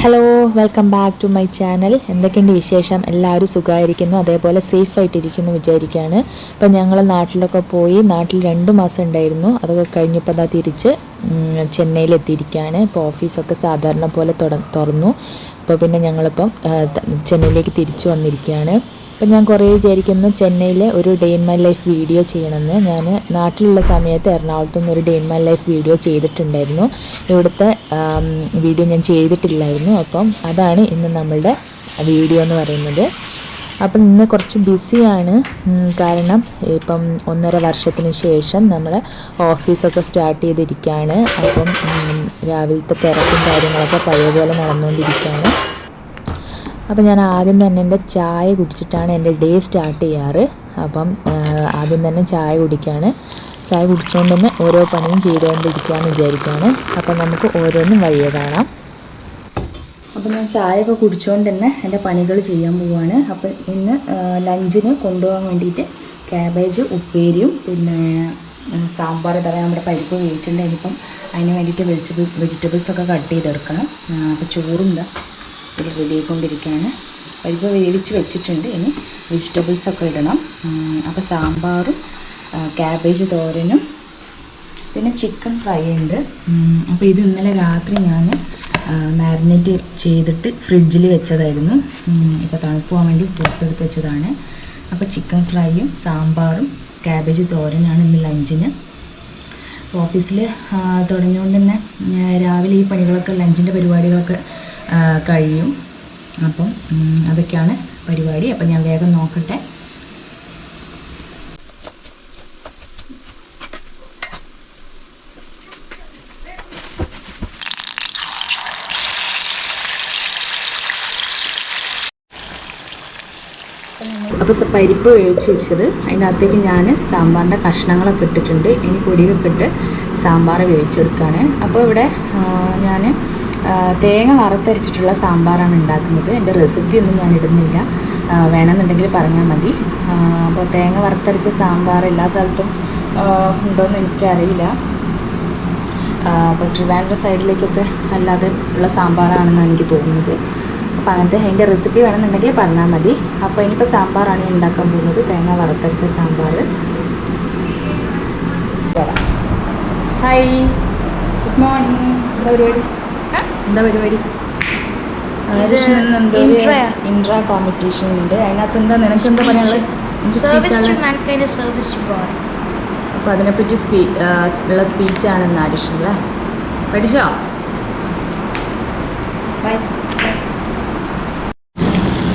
Hello, welcome back to my channel. എന്തൊക്കെയുണ്ട് വിശേഷം? എല്ലാവരും സുഖമായിരിക്കുന്നു, അതേപോലെ സേഫ് ആയിട്ടിരിക്കുന്നു വിചാരിക്കുകയാണ്. അപ്പം ഞങ്ങൾ നാട്ടിലൊക്കെ പോയി, നാട്ടിൽ 2 മാസം ഉണ്ടായിരുന്നു. അതൊക്കെ കഴിഞ്ഞപ്പോൾ അതാ തിരിച്ച് ചെന്നൈയിലെത്തിയിരിക്കുകയാണ്. ഇപ്പോൾ ഓഫീസൊക്കെ സാധാരണ പോലെ തുറന്നു. അപ്പോൾ പിന്നെ ഞങ്ങളിപ്പം ചെന്നൈയിലേക്ക് തിരിച്ചു വന്നിരിക്കുകയാണ്. അപ്പം ഞാൻ കുറേ വിചാരിക്കുന്നു ചെന്നൈയിലെ ഒരു day in my life video ചെയ്യണമെന്ന്. ഞാൻ നാട്ടിലുള്ള സമയത്ത് എറണാകുളത്തു നിന്ന് ഒരു day in my life video ചെയ്തിട്ടുണ്ടായിരുന്നു. ഇവിടുത്തെ വീഡിയോ ഞാൻ ചെയ്തിട്ടില്ലായിരുന്നു. അപ്പം അതാണ് ഇന്ന് നമ്മളുടെ വീഡിയോ എന്ന് പറയുന്നത്. അപ്പം ഇന്ന് കുറച്ച് ബിസിയാണ്, കാരണം ഇപ്പം 1.5 വർഷത്തിന് ശേഷം നമ്മൾ ഓഫീസൊക്കെ സ്റ്റാർട്ട് ചെയ്തിരിക്കുകയാണ്. അപ്പം രാവിലത്തെ തിരക്കും കാര്യങ്ങളൊക്കെ പഴയ പോലെ നടന്നുകൊണ്ടിരിക്കുകയാണ്. അപ്പം ഞാൻ ആദ്യം തന്നെ എൻ്റെ ചായ കുടിച്ചിട്ടാണ് എൻ്റെ ഡേ സ്റ്റാർട്ട് ചെയ്യാറ്. അപ്പം ആദ്യം തന്നെ ചായ കുടിക്കുകയാണ്. ചായ കുടിച്ചുകൊണ്ട് തന്നെ ഓരോ പണിയും ചെയ്തുകൊണ്ടിരിക്കുകയെന്ന് വിചാരിക്കുകയാണ്. അപ്പം നമുക്ക് ഓരോന്നും വഴിയെ കാണാം. അപ്പം ഞാൻ ചായയൊക്കെ കുടിച്ചുകൊണ്ട് തന്നെ എൻ്റെ പണികൾ ചെയ്യാൻ പോവുകയാണ്. അപ്പം ഇന്ന് ലഞ്ചിന് കൊണ്ടുപോകാൻ വേണ്ടിയിട്ട് ക്യാബേജ് ഉപ്പേരിയും പിന്നെ സാമ്പാർ തരാൻ നമ്മുടെ പരിപ്പ് വേവിച്ചിട്ടുണ്ട്. ഇനിയിപ്പം അതിന് വേണ്ടിയിട്ട് വെജിറ്റബിൾസൊക്കെ കട്ട് ചെയ്തെടുക്കണം. അപ്പോൾ ചോറും ഇതാ ഇത് റെഡിയായിക്കൊണ്ടിരിക്കുകയാണ്. പരിപ്പ് വേവിച്ച് വെച്ചിട്ടുണ്ട്, ഇനി വെജിറ്റബിൾസൊക്കെ ഇടണം. അപ്പോൾ സാമ്പാറും ക്യാബേജ് തോരനും പിന്നെ ചിക്കൻ ഫ്രൈ ഉണ്ട്. അപ്പോൾ ഇത് ഇന്നലെ രാത്രി ഞാൻ മാരിനേറ്റ് ചെയ്തിട്ട് ഫ്രിഡ്ജിൽ വെച്ചതായിരുന്നു. ഇപ്പോൾ തണുപ്പ് പോകാൻ വേണ്ടി പുറത്തെടുത്ത് വെച്ചതാണ്. അപ്പോൾ ചിക്കൻ ഫ്രൈയും സാമ്പാറും ക്യാബേജ് തോരനാണ് ഇന്ന് ലഞ്ചിന്. ഓഫീസിൽ തുടങ്ങിയതുകൊണ്ട് തന്നെ രാവിലെ ഈ പണികളൊക്കെ ലഞ്ചിൻ്റെ പരിപാടികളൊക്കെ കഴിയും. അപ്പം അതൊക്കെയാണ് പരിപാടി. അപ്പം ഞാൻ വേഗം നോക്കട്ടെ. അപ്പോൾ പരിപ്പ് വേവിച്ച് വെച്ചത് അതിനകത്തേക്ക് ഞാൻ സാമ്പാറിൻ്റെ കഷ്ണങ്ങളൊക്കെ ഇട്ടിട്ടുണ്ട്. ഇനി പൊടിയൊക്കെ ഇട്ട് സാമ്പാർ വേവിച്ചെടുക്കുകയാണ്. അപ്പോൾ ഇവിടെ ഞാൻ തേങ്ങ വറുത്തരച്ചിട്ടുള്ള സാമ്പാറാണ് ഉണ്ടാക്കുന്നത്. എൻ്റെ റെസിപ്പി ഒന്നും ഞാൻ ഇടുന്നില്ല, വേണമെന്നുണ്ടെങ്കിൽ പറഞ്ഞാൽ മതി. അപ്പോൾ തേങ്ങ വറുത്തരച്ച സാമ്പാർ എല്ലാ സ്ഥലത്തും ഉണ്ടോയെന്ന് എനിക്കറിയില്ല. അപ്പോൾ ട്രിവാൻഡ്രം സൈഡിലേക്കൊക്കെ അല്ലാതെ ഉള്ള സാമ്പാറാണെന്നാണ് എനിക്ക് തോന്നുന്നത്. അപ്പോൾ അങ്ങനത്തെ അതിൻ്റെ റെസിപ്പി വേണമെന്നുണ്ടെങ്കിൽ പറഞ്ഞാൽ മതി. അപ്പോൾ ഇനിയിപ്പോൾ സാമ്പാറാണ് ഞാൻ ഉണ്ടാക്കാൻ പോകുന്നത്, തേങ്ങ വറുത്തരച്ച സാമ്പാർ. Hi, good morning. എന്താ പരിപാടി? ഇൻട്രാ കോമ്പറ്റീഷൻ ഉണ്ട്. അതിനകത്ത് എന്താ നിനക്ക് എന്താ പറയാനുള്ളത്? അപ്പോൾ അതിനെപ്പറ്റി ഉള്ള സ്പീച്ചാണ് ഇന്ന് ആരുഷല്ലേ. പഠിച്ചോ? ബൈ.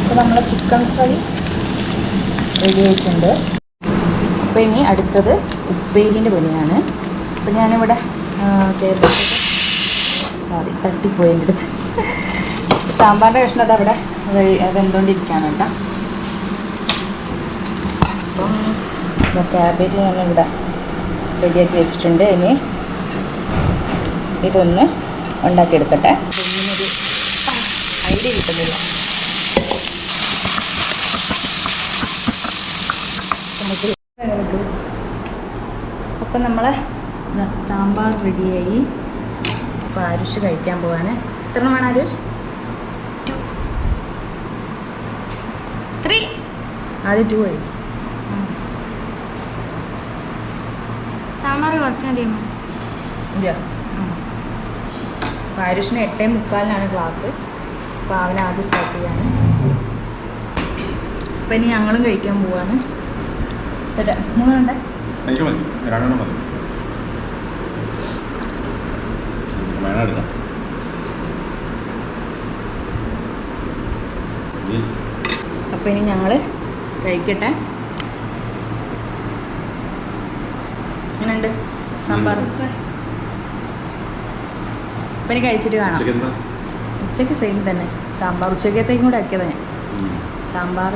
അപ്പോൾ നമ്മളെ ചിക്കൻ ഫ്രൈ റെഡി ആയിട്ടുണ്ട്. അപ്പോൾ ഇനി അടുത്തത് ഉപ്പേരിൻ്റെ പണിയാണ്. അപ്പോൾ ഞാനിവിടെ തട്ടിപ്പോയി എൻ്റെ അടുത്ത്. സാമ്പാറിൻ്റെ കഷ്ണം അത് അവിടെ വെന്തുകൊണ്ടിരിക്കുകയാണ് കേട്ടോ. അപ്പം ക്യാബേജ് ഞാനിവിടെ റെഡിയാക്കി വെച്ചിട്ടുണ്ട്. ഇനി ഇതൊന്ന് ഉണ്ടാക്കിയെടുക്കട്ടെ. ഇങ്ങനൊരു ഐഡിയ കിട്ടുന്നില്ല. അപ്പം നമ്മളെ സാമ്പാർ റെഡിയായി. അപ്പോൾ ആരുഷ് കഴിക്കാൻ പോവാണ്. എത്ര വേണം ആരുഷ്? 2 3. ആദ്യം 2 കഴിക്കും. സാമ്പാർ കുറച്ച് മതിയോ? ഇല്ല. അപ്പോൾ ആരുഷിന് 8:45 ക്ലാസ്. അപ്പോൾ അവനെ ആദ്യം സ്റ്റാർട്ട് ചെയ്യാണ്. അപ്പം ഇനി ഞങ്ങളും കഴിക്കാൻ പോവാണ്. 3 വേണ്ടേ? അപ്പോൾ ഇനി ഞങ്ങൾ കഴിക്കട്ടെ. എങ്ങനെയുണ്ട് സാമ്പാർ? അപ്പം ഇനി കഴിച്ചിട്ട് കാണാം. ഉച്ചയ്ക്ക് സെയിം തന്നെ സാമ്പാർ. ഉച്ചക്കത്തേക്കും കൂടെ ആക്കിയതാണ് ഞാൻ. സാമ്പാർ,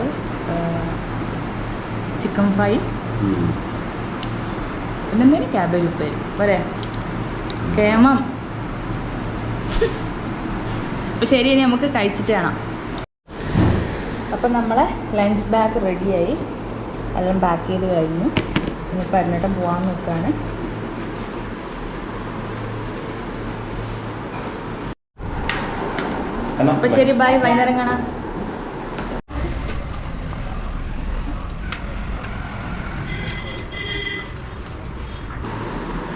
ചിക്കൻ ഫ്രൈ, പിന്നെ എന്തെങ്കിലും ക്യാബേജ് ഉപ്പേരി പോരെ. കേമം. അപ്പോൾ ശരി, ഇനി നമുക്ക് കഴിച്ചിട്ട് കാണാം. അപ്പം നമ്മളെ ലഞ്ച് ബാഗ് റെഡിയായി, എല്ലാം പാക്ക് ചെയ്ത് കഴിഞ്ഞു. ഇനിയിപ്പോൾ എറണാകുളം പോകാൻ നോക്കുകയാണ്. അപ്പോൾ ശരി, ബൈ, വൈകുന്നേരം കാണാം.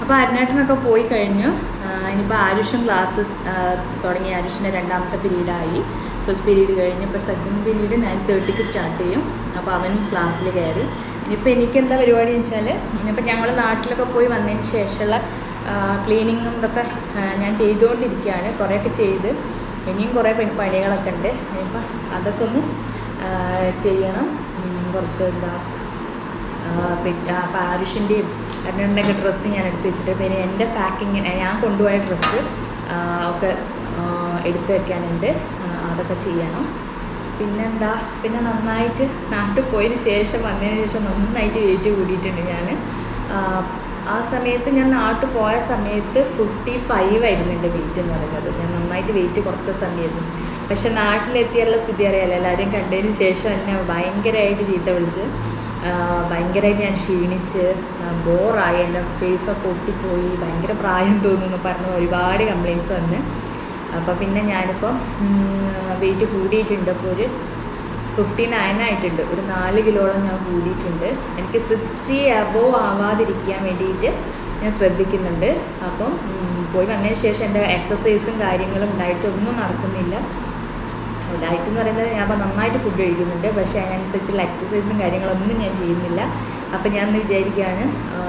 അപ്പോൾ അരുണേട്ടനൊക്കെ പോയി കഴിഞ്ഞു. ഇനിയിപ്പോൾ ആരുഷും ക്ലാസ് തുടങ്ങി. ആരുഷിൻ്റെ രണ്ടാമത്തെ പീരീഡായി. ഫസ്റ്റ് പീരീഡ് കഴിഞ്ഞ് ഇപ്പോൾ സെക്കൻഡ് പീരീഡ് 9:30 സ്റ്റാർട്ട് ചെയ്യും. അപ്പോൾ അവൻ ക്ലാസ്സിൽ കയറി. ഇനിയിപ്പോൾ എനിക്ക് എന്താ പരിപാടി എന്ന് വെച്ചാൽ, ഇനിയിപ്പോൾ ഞങ്ങൾ നാട്ടിലൊക്കെ പോയി വന്നതിന് ശേഷമുള്ള ക്ലീനിങ്ങും ഇതൊക്കെ ഞാൻ ചെയ്തുകൊണ്ടിരിക്കുകയാണ്. കുറേയൊക്കെ ചെയ്ത് ഇനിയും കുറേ പണികളൊക്കെ ഉണ്ട്. ഇനിയിപ്പോൾ അതൊക്കെ ഒന്ന് ചെയ്യണം. കുറച്ച് എന്താ അപ്പോൾ ആരുഷിൻ്റെയും അരുണൻ്റെയൊക്കെ ഡ്രസ്സ് ഞാൻ എടുത്ത് വെച്ചിട്ട്, പിന്നെ എൻ്റെ പാക്കിങ് ഞാൻ കൊണ്ടുപോയ ഡ്രസ്സ് ഒക്കെ എടുത്ത് വയ്ക്കാനുണ്ട്. അതൊക്കെ ചെയ്യണം. പിന്നെന്താ, പിന്നെ നന്നായിട്ട് നാട്ടിൽ പോയതിന് ശേഷം വന്നതിന് ശേഷം നന്നായിട്ട് വെയിറ്റ് കൂടിയിട്ടുണ്ട് ഞാൻ. ആ സമയത്ത് ഞാൻ നാട്ടിൽ പോയ സമയത്ത് 55 ആയിരുന്നു എൻ്റെ വെയിറ്റ് എന്ന് പറയുന്നത്. ഞാൻ നന്നായിട്ട് വെയിറ്റ് കുറച്ച സമയത്ത്. പക്ഷെ നാട്ടിലെത്തിയുള്ള സ്ഥിതി അറിയാമല്ലോ, എല്ലാവരും കണ്ടതിന് ശേഷം എന്നെ ഭയങ്കരമായിട്ട് ചീത്ത വിളിച്ച്, ഭയങ്കരമായിട്ട് ഞാൻ ക്ഷീണിച്ച്, ബോറായി, എൻ്റെ ഫേസൊക്കെ ഒട്ടിപ്പോയി, ഭയങ്കര പ്രായം തോന്നുന്നു പറഞ്ഞ് ഒരുപാട് കംപ്ലയിൻറ്റ്സ് വന്ന്. അപ്പോൾ പിന്നെ ഞാനിപ്പോൾ വെയിറ്റ് കൂടിയിട്ടുണ്ട്. അപ്പോൾ ഒരു 59 ആയിട്ടുണ്ട്. ഒരു 4 കിലോളം ഞാൻ കൂടിയിട്ടുണ്ട്. എനിക്ക് 60 അബോവ് ആവാതിരിക്കാൻ വേണ്ടിയിട്ട് ഞാൻ ശ്രദ്ധിക്കുന്നുണ്ട്. അപ്പം പോയി വന്നതിന് ശേഷം എൻ്റെ എക്സസൈസും കാര്യങ്ങളും ഡയറ്റൊന്നും നടക്കുന്നില്ല. ഡയറ്റ് എന്ന് പറയുന്നത് ഞാൻ അപ്പോൾ നന്നായിട്ട് ഫുഡ് കഴിക്കുന്നുണ്ട്, പക്ഷേ അതിനനുസരിച്ചുള്ള എക്സസൈസും കാര്യങ്ങളൊന്നും ഞാൻ ചെയ്യുന്നില്ല. അപ്പോൾ ഞാൻ ഒന്ന് വിചാരിക്കുകയാണ്,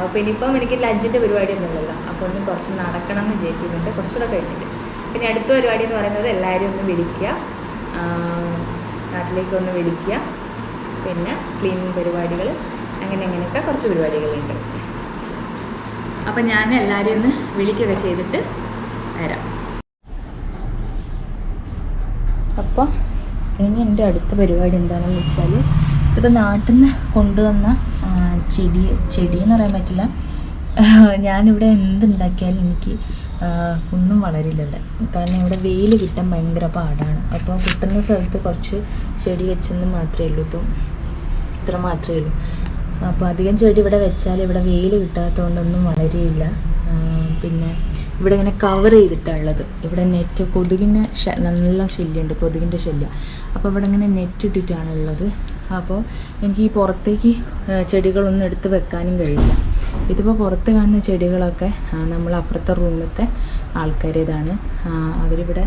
അപ്പോൾ ഇനിയിപ്പം എനിക്ക് ലഞ്ചിൻ്റെ പരിപാടിയൊന്നുമില്ലല്ലോ, അപ്പോൾ ഒന്ന് കുറച്ച് നടക്കണം എന്ന് വിചാരിക്കുന്നുണ്ട്, കുറച്ചുകൂടെ കഴിഞ്ഞിട്ട്. പിന്നെ അടുത്ത പരിപാടി എന്ന് പറയുന്നത് എല്ലാവരും ഒന്ന് വിളിക്കുക, നാട്ടിലേക്കൊന്ന് വിളിക്കുക, പിന്നെ ക്ലീനിങ് പരിപാടികൾ, അങ്ങനെയൊക്കെ കുറച്ച് പരിപാടികളുണ്ട്. അപ്പം ഞാൻ എല്ലാവരെയും ഒന്ന് വിളിക്കുകയൊക്കെ ചെയ്തിട്ട് വരാം. അപ്പോൾ ഇനി എൻ്റെ അടുത്ത പരിപാടി എന്താണെന്ന് വെച്ചാൽ, ഇപ്പോൾ നാട്ടിൽ നിന്ന് കൊണ്ടുവന്ന ചെടി എന്ന് പറയാൻ പറ്റില്ല, ഞാനിവിടെ എന്തുണ്ടാക്കിയാലും എനിക്ക് ഒന്നും വളരില്ല ഇവിടെ. കാരണം ഇവിടെ വെയിൽ കിട്ടാൻ ഭയങ്കര പാടാണ്. അപ്പോൾ കിട്ടുന്ന സ്ഥലത്ത് കുറച്ച് ചെടി വെച്ചെന്ന് മാത്രമേ ഉള്ളൂ. ഇപ്പം ഇത്ര മാത്രമേ ഉള്ളൂ. അപ്പോൾ അധികം ചെടി ഇവിടെ വെച്ചാൽ ഇവിടെ വെയിൽ കിട്ടാത്തതുകൊണ്ടൊന്നും വളരെയില്ല. പിന്നെ ഇവിടെ ഇങ്ങനെ കവർ ചെയ്തിട്ടുള്ളത്, ഇവിടെ നെറ്റ്, കൊതുകിന് നല്ല ശല്യമുണ്ട്, കൊതുകിൻ്റെ ശല്യം. അപ്പോൾ ഇവിടെ ഇങ്ങനെ നെറ്റ് ഇട്ടിട്ടാണുള്ളത്. അപ്പോൾ എനിക്ക് ഈ പുറത്തേക്ക് ചെടികളൊന്നും എടുത്ത് വെക്കാനും കഴിയില്ല. ഇതിപ്പോൾ പുറത്ത് കാണുന്ന ചെടികളൊക്കെ നമ്മൾ അപ്പുറത്തെ റൂമിലത്തെ ആൾക്കാരേതാണ്. അവരിവിടെ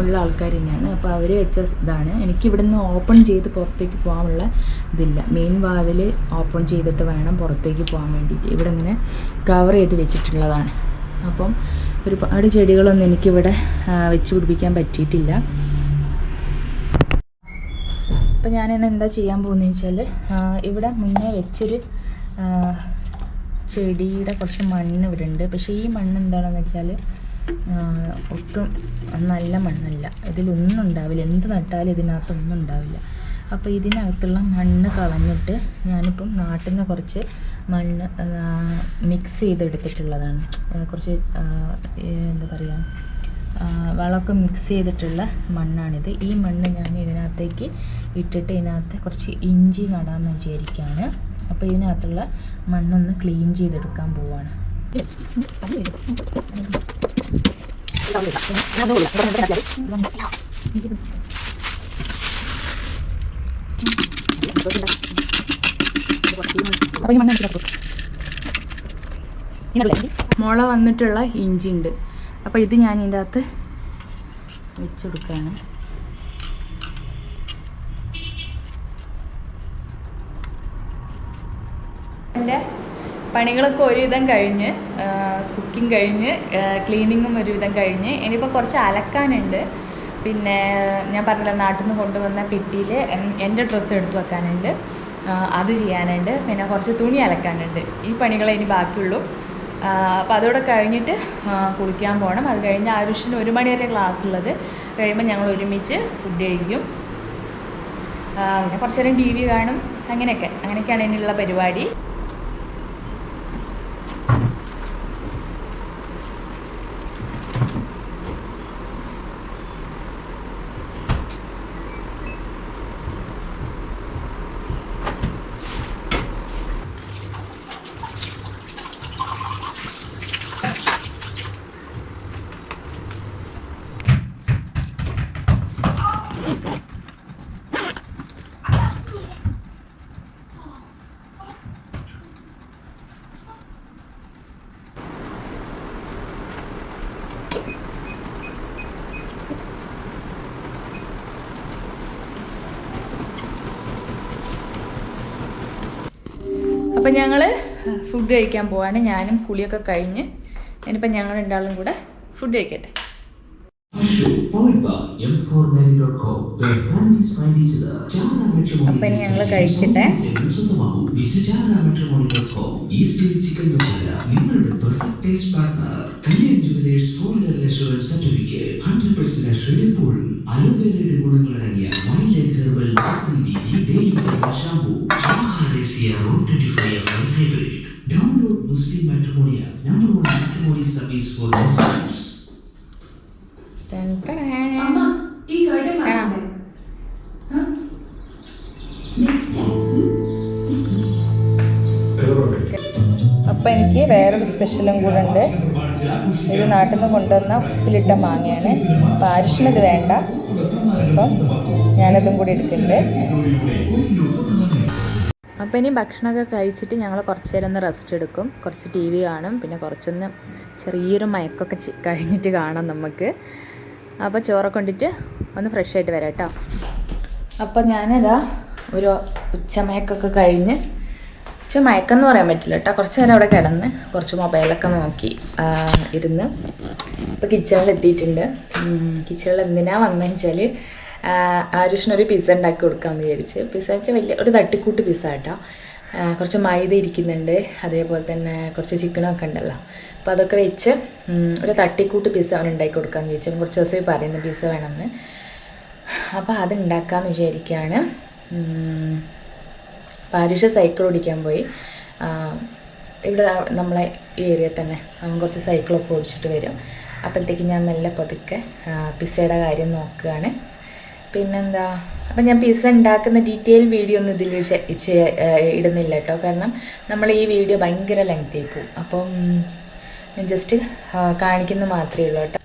ഉള്ള ആൾക്കാർ തന്നെയാണ്. അപ്പോൾ അവർ വെച്ച ഇതാണ്. എനിക്കിവിടെ നിന്ന് ഓപ്പൺ ചെയ്ത് പുറത്തേക്ക് പോകാനുള്ള ഇതില്ല. മെയിൻ വാതിൽ ഓപ്പൺ ചെയ്തിട്ട് വേണം പുറത്തേക്ക് പോകാൻ വേണ്ടിയിട്ട്. ഇവിടെ ഇങ്ങനെ കവർ ചെയ്ത് വെച്ചിട്ടുള്ളതാണ്. അപ്പം ഒരുപാട് ചെടികളൊന്നും എനിക്കിവിടെ വെച്ച് പിടിപ്പിക്കാൻ പറ്റിയിട്ടില്ല. അപ്പം ഞാനിന്ന് എന്താ ചെയ്യാൻ പോകുന്നതെന്ന് വെച്ചാൽ, ഇവിടെ മുന്നേ വെച്ചൊരു ചെടിയുടെ കുറച്ച് മണ്ണ് ഇവിടെ ഉണ്ട്. പക്ഷേ ഈ മണ്ണ് എന്താണെന്ന് വെച്ചാൽ ഒട്ടും നല്ല മണ്ണല്ല. ഇതിലൊന്നും ഉണ്ടാവില്ല, എന്ത് നട്ടാലും ഇതിനകത്തൊന്നും ഉണ്ടാവില്ല. അപ്പോൾ ഇതിനകത്തുള്ള മണ്ണ് കളഞ്ഞിട്ട് ഞാനിപ്പം നാട്ടിൽ നിന്ന് കുറച്ച് മണ്ണ് മിക്സ് ചെയ്തെടുത്തിട്ടുള്ളതാണ്. കുറച്ച് എന്താ പറയുക, വളമൊക്കെ മിക്സ് ചെയ്തിട്ടുള്ള മണ്ണാണിത്. ഈ മണ്ണ് ഞാൻ ഇതിനകത്തേക്ക് ഇട്ടിട്ട് ഇതിനകത്ത് കുറച്ച് ഇഞ്ചി നടാമെന്ന് വിചാരിക്കുകയാണ്. അപ്പോൾ ഇതിനകത്തുള്ള മണ്ണൊന്ന് ക്ലീൻ ചെയ്തെടുക്കാൻ പോവാണ്. മുള വന്നിട്ടുള്ള ഇഞ്ചി ഉണ്ട്. അപ്പോൾ ഇത് ഞാൻ ഇതിൻ്റെ അകത്ത് വെച്ചെടുക്കുകയാണ്. എൻ്റെ പണികളൊക്കെ ഒരുവിധം കഴിഞ്ഞ്, കുക്കിംഗ് കഴിഞ്ഞ്, ക്ലീനിങ്ങും ഒരുവിധം കഴിഞ്ഞ്. ഇനിയിപ്പോൾ കുറച്ച് അലക്കാനുണ്ട്. പിന്നെ ഞാൻ പറഞ്ഞില്ല, നാട്ടിൽ നിന്ന് കൊണ്ടുവന്ന പെട്ടിയിൽ എൻ്റെ ഡ്രസ്സ് എടുത്ത് വെക്കാനുണ്ട്, അത് ചെയ്യാനുണ്ട്. പിന്നെ കുറച്ച് തുണി അലക്കാനുണ്ട്. ഈ പണികളെ ഇനി ബാക്കിയുള്ളൂ. അപ്പോൾ അതോടെ കഴിഞ്ഞിട്ട് കുളിക്കാൻ പോകണം. അത് കഴിഞ്ഞ് ആരുഷിന് 1 മണി വരെ ക്ലാസ് ഉള്ളത്. കഴിയുമ്പോൾ ഞങ്ങൾ ഒരുമിച്ച് ഫുഡ് കഴിക്കും. പിന്നെ കുറച്ച് നേരം TV കാണും. അങ്ങനെയൊക്കെയാണ് ഇനിയുള്ള പരിപാടി. അപ്പം ഞങ്ങൾ ഫുഡ് കഴിക്കാൻ പോവാണ്. ഞാനും കുളിയൊക്കെ കഴിഞ്ഞ് ഇനിയിപ്പം ഞങ്ങൾ രണ്ടാളും കൂടെ ഫുഡ് കഴിക്കട്ടെ. അപ്പം ഇനി ഞങ്ങൾ കഴിക്കട്ടെ. അലോവേരയുടെ ഗുണങ്ങളടങ്ങിയ wild herbal shampoo hybrid. Download Muslim Matrimony, number 1 matrimony service for Muslims. അമ്മ ഈ കർട്ടൻ മാറ്റണ്ടേ? അപ്പം എനിക്ക് വേറൊരു സ്പെഷ്യലും കൂടെ ഉണ്ട്. ഇത് നാട്ടിൽ നിന്ന് കൊണ്ടുവന്ന ഉപ്പിലിട്ട മാങ്ങയാണ്. അപ്പം ആരുഷിനത് വേണ്ട, അപ്പം ഞാനതും കൂടി എടുക്കുന്നുണ്ട്. അപ്പോൾ ഇനി ഭക്ഷണമൊക്കെ കഴിച്ചിട്ട് ഞങ്ങൾ കുറച്ച് നേരം ഒന്ന് റെസ്റ്റ് എടുക്കും. കുറച്ച് TV കാണും, പിന്നെ കുറച്ചൊന്ന് ചെറിയൊരു മയക്കൊക്കെ കഴിഞ്ഞിട്ട് കാണാം നമുക്ക്. അപ്പോൾ ചോറൊക്കെ കൊണ്ടിട്ട് ഒന്ന് ഫ്രഷ് ആയിട്ട് വരാം കേട്ടോ. അപ്പോൾ ഞാനിതാ ഒരു ഉച്ചമയക്കൊക്കെ കഴിഞ്ഞ്, മയക്കെന്ന് പറയാൻ പറ്റില്ല കേട്ടോ, കുറച്ച് നേരം അവിടെ കിടന്ന് കുറച്ച് മൊബൈലൊക്കെ നോക്കി ഇരുന്ന് ഇപ്പോൾ കിച്ചണിലെത്തിയിട്ടുണ്ട്. കിച്ചണിൽ എന്തിനാണ് വന്നതെന്ന് വെച്ചാൽ ആരുഷിനൊരു പിസ്സ ഉണ്ടാക്കി കൊടുക്കാമെന്ന് വിചാരിച്ച്. പിസ്സ വെച്ചാൽ വലിയ ഒരു തട്ടിക്കൂട്ട് പിസ്സ കേട്ടോ. കുറച്ച് മൈദ ഇരിക്കുന്നുണ്ട്, അതേപോലെ തന്നെ കുറച്ച് ചിക്കനൊക്കെ ഉണ്ടല്ലോ. അപ്പോൾ അതൊക്കെ വെച്ച് ഒരു തട്ടിക്കൂട്ട് പിസ്സ അവൻ ഉണ്ടാക്കി കൊടുക്കാമെന്ന് വിചാരിച്ചു. കുറച്ച് ദിവസമായി പറയുന്നു പിസ്സ വേണമെന്ന്. അപ്പോൾ അത് ഉണ്ടാക്കാമെന്ന് വിചാരിക്കുകയാണ്. ആരുഷ് സൈക്കിൾ ഓടിക്കാൻ പോയി. ഇവിടെ നമ്മളെ ഈ ഏരിയയിൽ തന്നെ അവൻ കുറച്ച് സൈക്കിളൊക്കെ ഓടിച്ചിട്ട് വരും. അപ്പോഴത്തേക്ക് ഞാൻ മെല്ലെ പതുക്കെ പിസ്സയുടെ കാര്യം നോക്കുകയാണ്. പിന്നെന്താ, അപ്പം ഞാൻ പിസ്സ ഉണ്ടാക്കുന്ന ഡീറ്റെയിൽ വീഡിയോ ഒന്നും ഇതിൽ ഇടുന്നില്ല കേട്ടോ, കാരണം നമ്മൾ ഈ വീഡിയോ ഭയങ്കര ലെങ്ത് ആയി പോകും. അപ്പം ഞാൻ ജസ്റ്റ് കാണിക്കുന്നത് മാത്രമേ ഉള്ളൂ കേട്ടോ.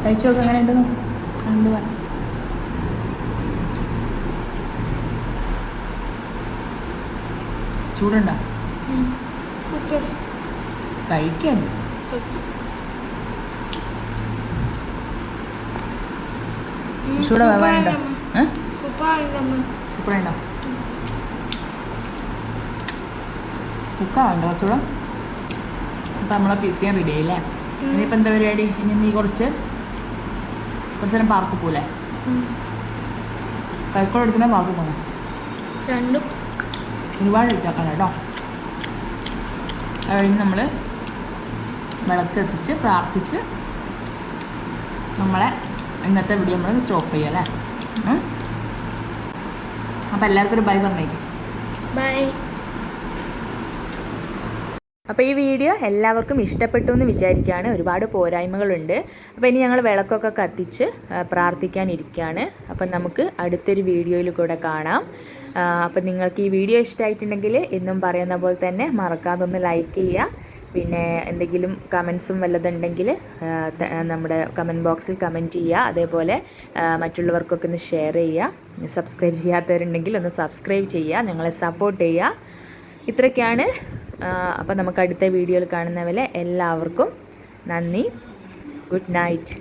കഴിച്ചു നോക്ക്, അങ്ങനെ ഉണ്ട് കണ്ടുപോവാൻ. ചൂടുണ്ടോ? കഴിക്കാൻ ചൂട് വേവാനുണ്ടോ? സൂപ്പറുണ്ടോ? കുക്കാവുണ്ടോ കുറച്ചുകൂടെ? അപ്പം നമ്മളെ പിസ്സയും റെഡി ആയില്ലേ? ഇനിയിപ്പോൾ എന്താ പരിപാടി? ഇനി നീ കുറച്ച് നേരം പാർക്ക് പോലെ കൈക്കോട് എടുക്കുന്ന പാർക്ക് പോകണം. രണ്ടും ഒരുപാട് ഇട്ടാക്കണം കേട്ടോ. അത് കഴിഞ്ഞ് നമ്മൾ വിളക്ക് എത്തിച്ച് പ്രാർത്ഥിച്ച് നമ്മളെ ഇന്നത്തെ വീഡിയോ നമ്മൾ സ്റ്റോപ്പ് ചെയ്യാം അല്ലേ? അപ്പോൾ എല്ലാവർക്കും ഒരു ബൈ പറഞ്ഞേക്കും. ബൈ. അപ്പോൾ ഈ വീഡിയോ എല്ലാവർക്കും ഇഷ്ടപ്പെട്ടു എന്ന് വിചാരിക്കുകയാണ്. ഒരുപാട് പോരായ്മകളുണ്ട്. അപ്പോൾ ഇനി ഞങ്ങൾ വിളക്കൊക്കെ കത്തിച്ച് പ്രാർത്ഥിക്കാനിരിക്കുകയാണ്. അപ്പം നമുക്ക് അടുത്തൊരു വീഡിയോയിൽ കൂടെ കാണാം. അപ്പം നിങ്ങൾക്ക് ഈ വീഡിയോ ഇഷ്ടമായിട്ടുണ്ടെങ്കിൽ എന്നും പറയുന്ന പോലെ തന്നെ മറക്കാതെ ഒന്ന് ലൈക്ക് ചെയ്യുക. പിന്നെ എന്തെങ്കിലും കമൻസും വല്ലതുണ്ടെങ്കിൽ നമ്മുടെ കമൻറ്റ് ബോക്സിൽ കമൻറ്റ് ചെയ്യുക. അതേപോലെ മറ്റുള്ളവർക്കൊക്കെ ഒന്ന് ഷെയർ ചെയ്യുക. സബ്സ്ക്രൈബ് ചെയ്യാത്തവരുണ്ടെങ്കിൽ ഒന്ന് സബ്സ്ക്രൈബ് ചെയ്യുക, ഞങ്ങളെ സപ്പോർട്ട് ചെയ്യുക. ഇത്രയൊക്കെയാണ്. അപ്പോൾ നമുക്ക് അടുത്ത വീഡിയോയിൽ കാണുന്നവരെ എല്ലാവർക്കും നന്ദി. Good night.